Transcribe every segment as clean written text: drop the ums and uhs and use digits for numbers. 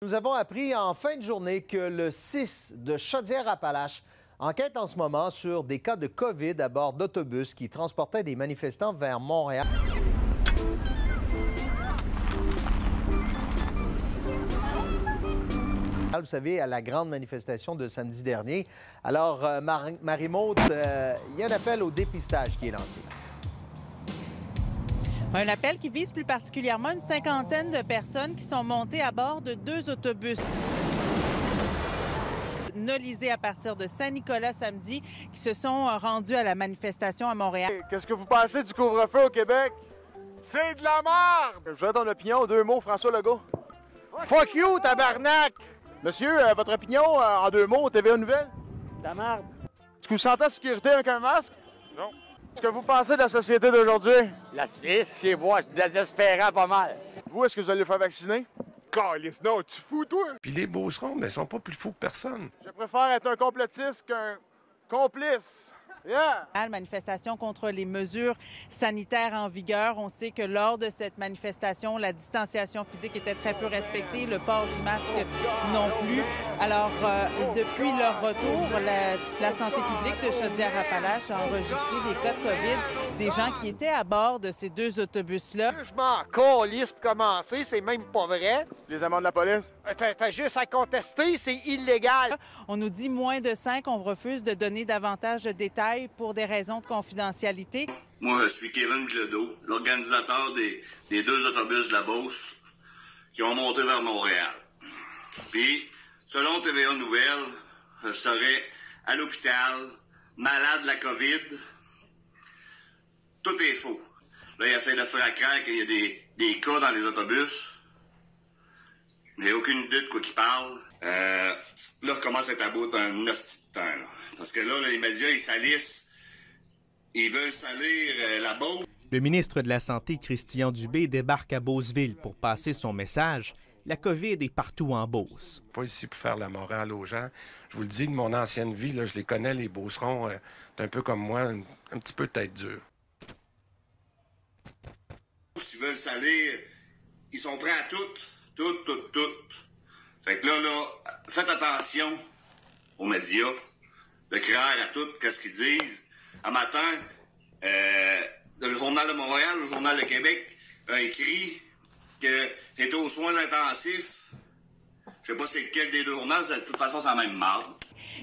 Nous avons appris en fin de journée que le 6 de Chaudière-Appalaches enquête en ce moment sur des cas de COVID à bord d'autobus qui transportaient des manifestants vers Montréal. Vous savez, à la grande manifestation de samedi dernier. Alors, Marie-Maude, il y a un appel au dépistage qui est lancé. Un appel qui vise plus particulièrement une cinquantaine de personnes qui sont montées à bord de 2 autobus nolisés à partir de Saint-Nicolas samedi, qui se sont rendus à la manifestation à Montréal. Qu'est-ce que vous pensez du couvre-feu au Québec? C'est de la merde! Je voudrais ton opinion, 2 mots, François Legault. Fuck you, tabarnak! Monsieur, votre opinion en 2 mots, TVA Nouvelle? De la merde. Est-ce que vous sentez en sécurité avec un masque? Non. Est-ce que vous pensez de la société d'aujourd'hui? La Suisse, c'est moi, je suis désespérant pas mal. Vous, est-ce que vous allez vous faire vacciner? Calisse, non, tu fous, toi? Puis les Beaucerons, mais ils sont pas plus fous que personne. Je préfère être un complotiste qu'un complice. Yeah! Manifestation contre les mesures sanitaires en vigueur. On sait que lors de cette manifestation, la distanciation physique était très peu respectée, le port du masque non plus. Alors, depuis leur retour, la santé publique de Chaudière-Appalaches a enregistré des cas de COVID, des gens qui étaient à bord de ces 2 autobus-là. Je m'en calisse pour commencer, c'est même pas vrai. Les amants de la police? T'as juste à contester, c'est illégal. On nous dit moins de 5, on refuse de donner davantage de détails pour des raisons de confidentialité. Moi, je suis Kevin Bilodeau, l'organisateur des 2 autobus de la Beauce qui ont monté vers Montréal. Puis, selon TVA Nouvelle, je serais à l'hôpital, malade de la COVID. Tout est faux. Là, ils essaient de faire croire qu'il y a des cas dans les autobus. Il n'y a aucune idée de quoi qu'ils parlent. Là, je commence à être à bout d'un hostie de temps, là. Parce que là, les médias, ils salissent. Ils veulent salir la Beauce. Le ministre de la Santé, Christian Dubé, débarque à Beauceville pour passer son message. La COVID est partout en Beauce. Pas ici pour faire la morale aux gens. Je vous le dis, de mon ancienne vie, là, je les connais, les Beaucerons, c'est un peu comme moi, un petit peu tête dure. S'ils veulent salir, ils sont prêts à tout. Fait que là, faites attention aux médias, de crier à tout, qu'est-ce qu'ils disent. Un matin, le Journal de Montréal, le Journal de Québec a écrit que était aux soins intensifs. Je sais pas c'est lequel des 2 journaux, de toute façon, c'est la même marde.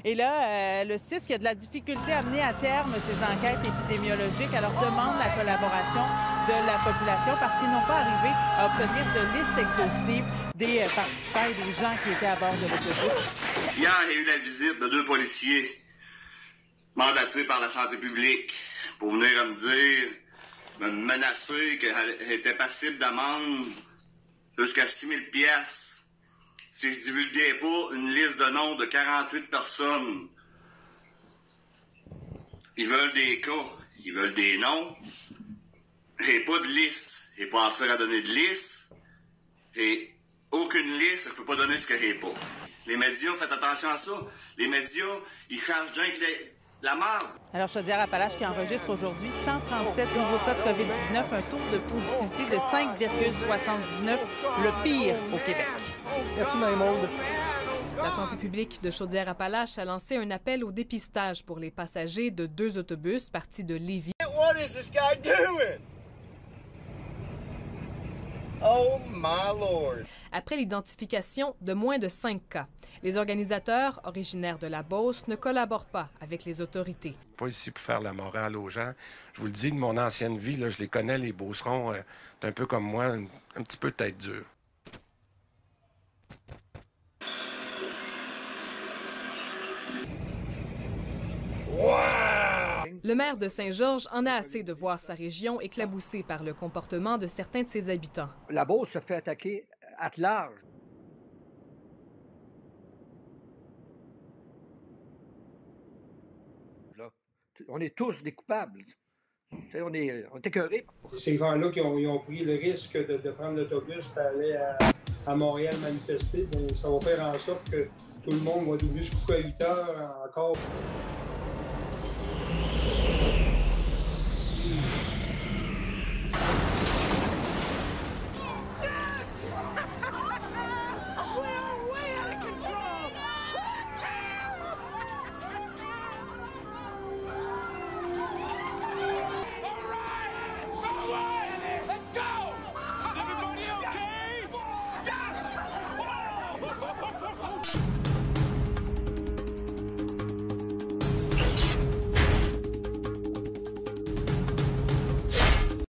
Et là, le CIS qui a de la difficulté à mener à terme ces enquêtes épidémiologiques, alors demande la collaboration de la population parce qu'ils n'ont pas arrivé à obtenir de liste exhaustive des participants et des gens qui étaient à bord de l'autobus. Hier, il y a eu la visite de 2 policiers mandatés par la santé publique pour venir me menacer qu'elle était passible d'amende jusqu'à 6 000 piastres si je divulguais pas une liste de noms de 48 personnes. Ils veulent des cas, ils veulent des noms, et pas de liste. Et pas affaire à donner de liste, et aucune liste, je peux pas donner ce que j'ai pas. Les médias, faites attention à ça. Les médias, ils chargent d'un que la merde. Alors, Chaudière-Appalaches qui enregistre aujourd'hui 137 nouveaux cas de COVID-19, un taux de positivité de 5,79, le pire au Québec. Merci, Marie-Maude. La santé publique de Chaudière-Appalaches a lancé un appel au dépistage pour les passagers de 2 autobus partis de Lévis. What is this guy doing? Oh my lord! Après l'identification de moins de 5 cas, les organisateurs, originaires de la Beauce, ne collaborent pas avec les autorités. Pas ici pour faire la morale aux gens. Je vous le dis, de mon ancienne vie, là, je les connais, les Beaucerons, c'est un peu comme moi, un petit peu tête dure. Le maire de Saint-Georges en a assez de voir sa région éclaboussée par le comportement de certains de ses habitants. La Beauce se fait attaquer à large. Là, on est tous des coupables. On est écœurés. Ces gens-là qui ont pris le risque de prendre l'autobus pour aller à Montréal manifester, ça va faire en sorte que tout le monde va devoir se coucher à 8 heures encore.